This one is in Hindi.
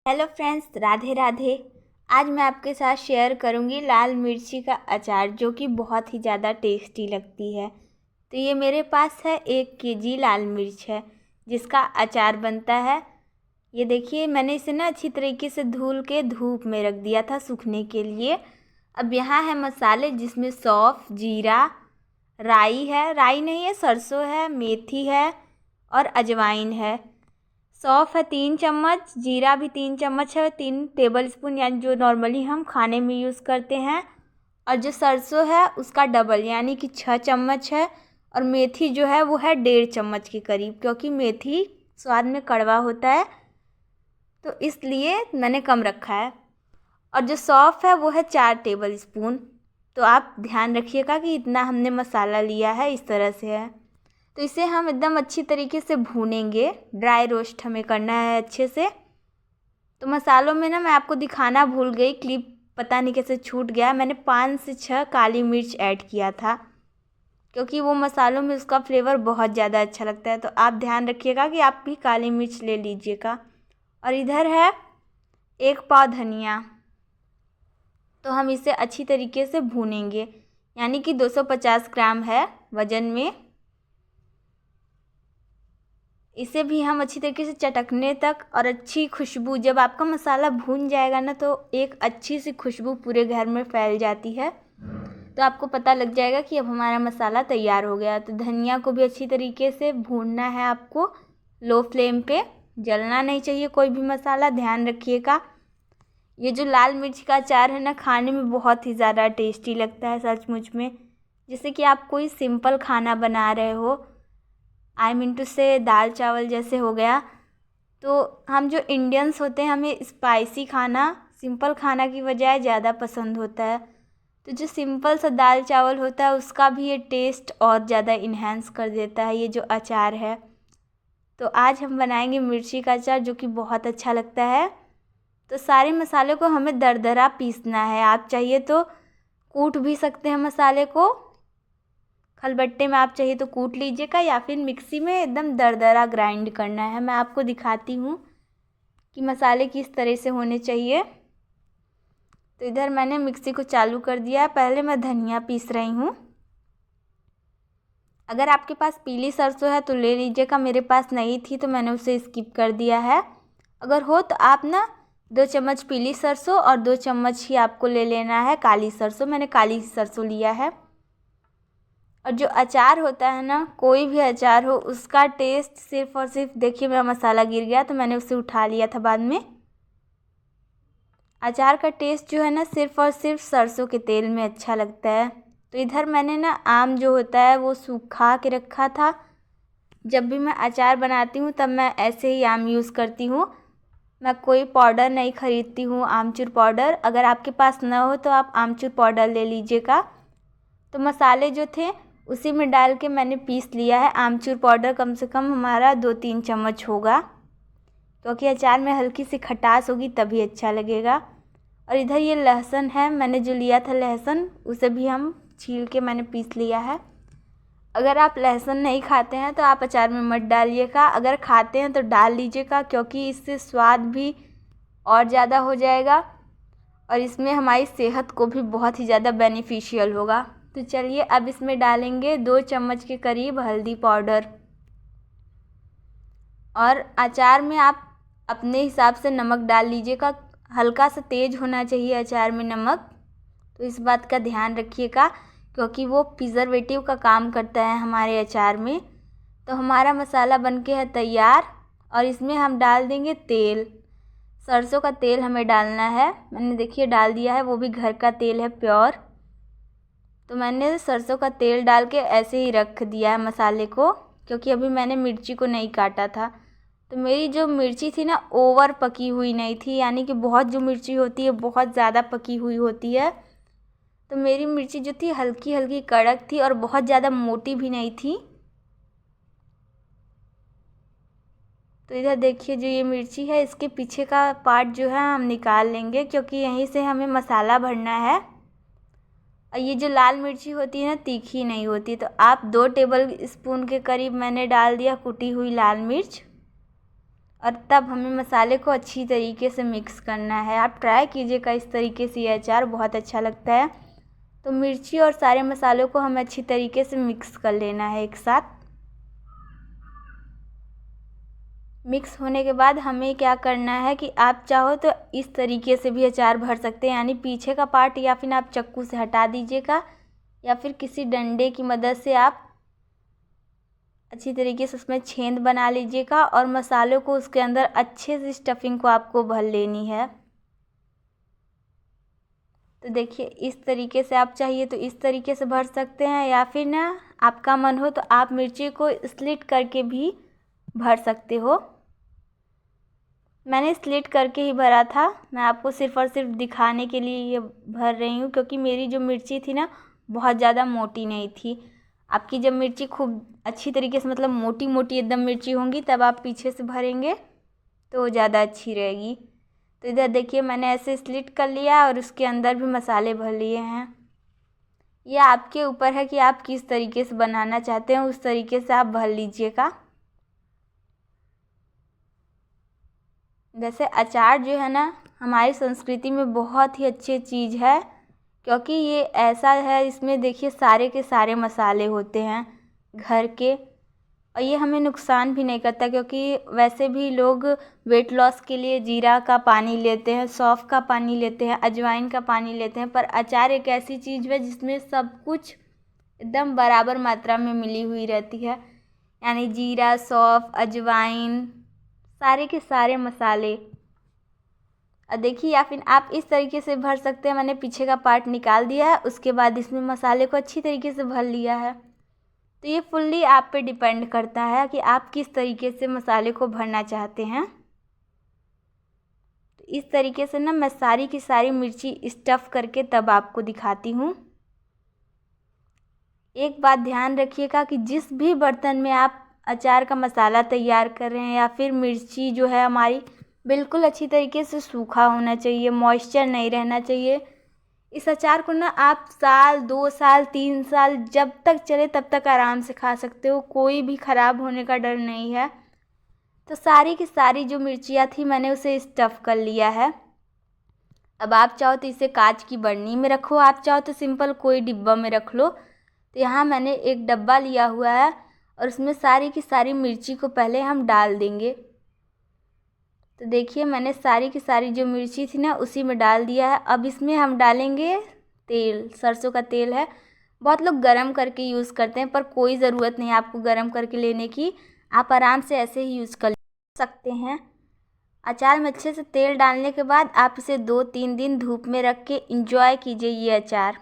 Hello friends, Radhe Radhe. आज मैं आपके साथ शेयर करूंगी लाल मिर्ची का अचार, जो कि बहुत ही ज़्यादा टेस्टी लगती है। तो ये मेरे पास है 1 केजी लाल मिर्च है जिसका अचार बनता है। ये देखिए, मैंने इसे ना अच्छी तरीके से धुल के धूप में रख दिया था सूखने के लिए। अब यहाँ है मसाले, जिसमें सौंफ, जीरा, राई है, राई नहीं है सरसों है, मेथी है और अजवाइन है। सौंफ है 3 चम्मच, जीरा भी 3 चम्मच है, 3 टेबल स्पून, यानी जो नॉर्मली हम खाने में यूज़ करते हैं। और जो सरसों है उसका डबल यानी कि 6 चम्मच है। और मेथी जो है वो है 1.5 चम्मच के करीब, क्योंकि मेथी स्वाद में कड़वा होता है तो इसलिए मैंने कम रखा है। और जो सौंफ है वो है 4 टेबल स्पून। तो आप ध्यान रखिएगा कि इतना हमने मसाला लिया है, इस तरह से है। तो इसे हम एकदम अच्छी तरीके से भूनेंगे, ड्राई रोस्ट हमें करना है अच्छे से। तो मसालों में ना मैं आपको दिखाना भूल गई, क्लिप पता नहीं कैसे छूट गया। मैंने 5 से 6 काली मिर्च ऐड किया था, क्योंकि वो मसालों में उसका फ्लेवर बहुत ज़्यादा अच्छा लगता है। तो आप ध्यान रखिएगा कि आप भी काली मिर्च ले लीजिएगा। और इधर है 1 पाव धनिया। तो हम इसे अच्छी तरीके से भूनेंगे, यानी कि 250 ग्राम है वज़न में। इसे भी हम अच्छी तरीके से चटकने तक, और अच्छी खुशबू, जब आपका मसाला भून जाएगा ना तो एक अच्छी सी खुशबू पूरे घर में फैल जाती है। तो आपको पता लग जाएगा कि अब हमारा मसाला तैयार हो गया। तो धनिया को भी अच्छी तरीके से भूनना है आपको, लो फ्लेम पे। जलना नहीं चाहिए कोई भी मसाला, ध्यान रखिएगा। ये जो लाल मिर्च का अचार है ना, खाने में बहुत ही ज़्यादा टेस्टी लगता है सचमुच में। जैसे कि आप कोई सिंपल खाना बना रहे हो, आई मीन टू से दाल चावल जैसे हो गया। तो हम जो इंडियंस होते हैं, हमें स्पाइसी खाना सिंपल खाना की बजाय ज़्यादा पसंद होता है। तो जो सिंपल सा दाल चावल होता है उसका भी ये टेस्ट और ज़्यादा इन्हेंस कर देता है ये जो अचार है। तो आज हम बनाएंगे मिर्ची का अचार, जो कि बहुत अच्छा लगता है। तो सारे मसाले को हमें दरदरा पीसना है। आप चाहिए तो कूट भी सकते हैं मसाले को, खलबट्टे में आप चाहिए तो कूट लीजिएगा, या फिर मिक्सी में एकदम दरदरा ग्राइंड करना है। मैं आपको दिखाती हूँ कि मसाले किस तरह से होने चाहिए। तो इधर मैंने मिक्सी को चालू कर दिया है। पहले मैं धनिया पीस रही हूँ। अगर आपके पास पीली सरसों है तो ले लीजिएगा, मेरे पास नहीं थी तो मैंने उसे स्किप कर दिया है। अगर हो तो आप ना 2 चम्मच पीली सरसों और 2 चम्मच ही आपको ले लेना है काली सरसों। मैंने काली सरसों लिया है। और जो अचार होता है ना, कोई भी अचार हो, उसका टेस्ट सिर्फ़ और सिर्फ, देखिए मेरा मसाला गिर गया तो मैंने उसे उठा लिया था बाद में। अचार का टेस्ट जो है ना, सिर्फ़ और सिर्फ सरसों के तेल में अच्छा लगता है। तो इधर मैंने ना आम जो होता है वो सूखा के रखा था। जब भी मैं अचार बनाती हूँ तब मैं ऐसे ही आम यूज़ करती हूँ। मैं कोई पाउडर नहीं ख़रीदती हूँ, आमचूर पाउडर। अगर आपके पास ना हो तो आप आमचूर पाउडर ले लीजिएगा। तो मसाले जो थे उसी में डाल के मैंने पीस लिया है। आमचूर पाउडर कम से कम हमारा 2-3 चम्मच होगा, क्योंकि अचार में हल्की सी खटास होगी तभी अच्छा लगेगा। और इधर ये लहसुन है, मैंने जो लिया था लहसुन, उसे भी हम छील के मैंने पीस लिया है। अगर आप लहसुन नहीं खाते हैं तो आप अचार में मत डालिएगा, अगर खाते हैं तो डाल लीजिएगा, क्योंकि इससे स्वाद भी और ज़्यादा हो जाएगा और इसमें हमारी सेहत को भी बहुत ही ज़्यादा बेनिफिशियल होगा। तो चलिए अब इसमें डालेंगे 2 चम्मच के करीब हल्दी पाउडर। और अचार में आप अपने हिसाब से नमक डाल लीजिएगा, हल्का सा तेज़ होना चाहिए अचार में नमक। तो इस बात का ध्यान रखिएगा, क्योंकि वो प्रिजर्वेटिव का काम करता है हमारे अचार में। तो हमारा मसाला बनके है तैयार। और इसमें हम डाल देंगे तेल। सरसों का तेल हमें डालना है, मैंने देखिए डाल दिया है, वो भी घर का तेल है, प्योर। तो मैंने सरसों का तेल डाल के ऐसे ही रख दिया है मसाले को, क्योंकि अभी मैंने मिर्ची को नहीं काटा था। तो मेरी जो मिर्ची थी ना, ओवर पकी हुई नहीं थी, यानी कि बहुत जो मिर्ची होती है बहुत ज़्यादा पकी हुई होती है। तो मेरी मिर्ची जो थी हल्की हल्की कड़क थी और बहुत ज़्यादा मोटी भी नहीं थी। तो इधर देखिए, जो ये मिर्ची है इसके पीछे का पार्ट जो है हम निकाल लेंगे, क्योंकि यहीं से हमें मसाला भरना है। और ये जो लाल मिर्ची होती है ना, तीखी नहीं होती। तो आप 2 टेबल स्पून के करीब मैंने डाल दिया कुटी हुई लाल मिर्च। और तब हमें मसाले को अच्छी तरीके से मिक्स करना है। आप ट्राई कीजिएगा इस तरीके से, ये अचार बहुत अच्छा लगता है। तो मिर्ची और सारे मसालों को हमें अच्छी तरीके से मिक्स कर लेना है एक साथ। मिक्स होने के बाद हमें क्या करना है कि आप चाहो तो इस तरीके से भी अचार भर सकते हैं, यानी पीछे का पार्ट या फिर आप चाकू से हटा दीजिएगा या फिर किसी डंडे की मदद से आप अच्छी तरीके से उसमें छेद बना लीजिएगा और मसालों को उसके अंदर अच्छे से स्टफिंग को आपको भर लेनी है। तो देखिए इस तरीके से आप चाहिए तो इस तरीके से भर सकते हैं, या फिर ना आपका मन हो तो आप मिर्ची को स्लिट करके भी भर सकते हो। मैंने स्लिट करके ही भरा था, मैं आपको सिर्फ़ और सिर्फ दिखाने के लिए ये भर रही हूँ, क्योंकि मेरी जो मिर्ची थी ना बहुत ज़्यादा मोटी नहीं थी। आपकी जब मिर्ची खूब अच्छी तरीके से मतलब मोटी मोटी एकदम मिर्ची होंगी तब आप पीछे से भरेंगे तो ज़्यादा अच्छी रहेगी। तो इधर देखिए मैंने ऐसे स्लिट कर लिया और उसके अंदर भी मसाले भर लिए हैं। ये आपके ऊपर है कि आप किस तरीके से बनाना चाहते हैं, उस तरीके से आप भर लीजिएगा। वैसे अचार जो है ना हमारी संस्कृति में बहुत ही अच्छी चीज़ है, क्योंकि ये ऐसा है, इसमें देखिए सारे के सारे मसाले होते हैं घर के, और ये हमें नुकसान भी नहीं करता, क्योंकि वैसे भी लोग वेट लॉस के लिए जीरा का पानी लेते हैं, सौंफ का पानी लेते हैं, अजवाइन का पानी लेते हैं, पर अचार एक ऐसी चीज़ है जिसमें सब कुछ एकदम बराबर मात्रा में मिली हुई रहती है, यानी जीरा, सौंफ, अजवाइन, सारे के सारे मसाले। और देखिए या फिर आप इस तरीके से भर सकते हैं। मैंने पीछे का पार्ट निकाल दिया है, उसके बाद इसमें मसाले को अच्छी तरीके से भर लिया है। तो ये फुल्ली आप पे डिपेंड करता है कि आप किस तरीके से मसाले को भरना चाहते हैं। तो इस तरीके से ना मैं सारी की सारी मिर्ची स्टफ़ करके तब आपको दिखाती हूँ। एक बात ध्यान रखिएगा कि जिस भी बर्तन में आप अचार का मसाला तैयार कर रहे हैं या फिर मिर्ची जो है हमारी, बिल्कुल अच्छी तरीके से सूखा होना चाहिए, मॉइस्चर नहीं रहना चाहिए। इस अचार को ना आप साल, 2 साल, 3 साल जब तक चले तब तक आराम से खा सकते हो, कोई भी ख़राब होने का डर नहीं है। तो सारी की सारी जो मिर्चियाँ थी मैंने उसे स्टफ़ कर लिया है। अब आप चाहो तो इसे कांच की बर्नी में रखो, आप चाहो तो सिंपल कोई डिब्बा में रख लो। तो यहाँ मैंने एक डब्बा लिया हुआ है और उसमें सारी की सारी मिर्ची को पहले हम डाल देंगे। तो देखिए मैंने सारी की सारी जो मिर्ची थी ना उसी में डाल दिया है। अब इसमें हम डालेंगे तेल, सरसों का तेल है। बहुत लोग गरम करके यूज़ करते हैं, पर कोई ज़रूरत नहीं है आपको गरम करके लेने की, आप आराम से ऐसे ही यूज़ कर सकते हैं। अचार में अच्छे से तेल डालने के बाद आप इसे 2-3 दिन धूप में रख के एंजॉय कीजिए ये अचार।